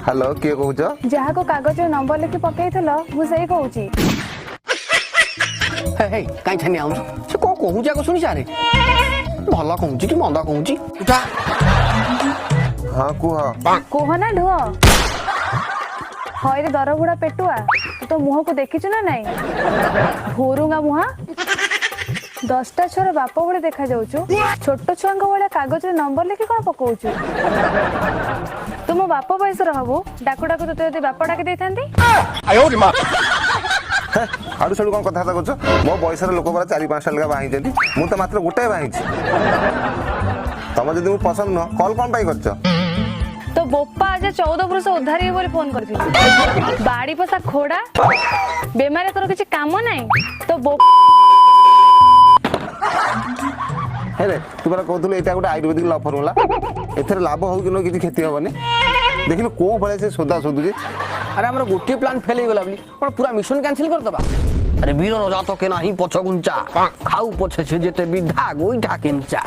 hello किए कहूछ जहाँ को कागज नंबर लिखि पकईथिल मु सही कहूची हे काई छानी आउछ से को कहू जाको सुनि सारे भला कहूची कि मंदा कहूची उठा हाँ कुह कोह ना ढुआ हईरे दरबुड़ा पेटुआ तू तो मुह को देखिचु ना नहीं भोरुंगा मुहा 10टा छुआर बाप भले देखा जाऊछु छोट छुआंक भाया कागज नंबर लिखि कौन पकाउछु तू मो बाप बयस हबु डाकू डाकू तो यदि बाप डाकी देथांती आड़ू साड़ू कौन कथा कौच मो बयस लोक परा 4-5 लगा बाही मु तो मात्र गोटाए बाही तुम जदि मु पसंद नुह कॉल कौन पाई करछ तो बोपा आज 14 वर्ष उद्धारी बोली फोन करथिलु बाड़ी पसा खोड़ा बेमारे तोर किछि काम नाही तो हेरे तू परा कहथुल एटा गोटे आयुर्वेदिक लव फॉर्मूला एथरे लाभ हो कि न किछि क्षति होबनी देखिनु को भले से सोदा सोदुजी अरे हमर गोटे प्लान फेल हो गला बली पर पूरा मिशन कैंसिल कर दबा अरे वीर रजा तो के नाही पछ गुंचा खाऊ पछे से जेते विधा गोइठा किंचा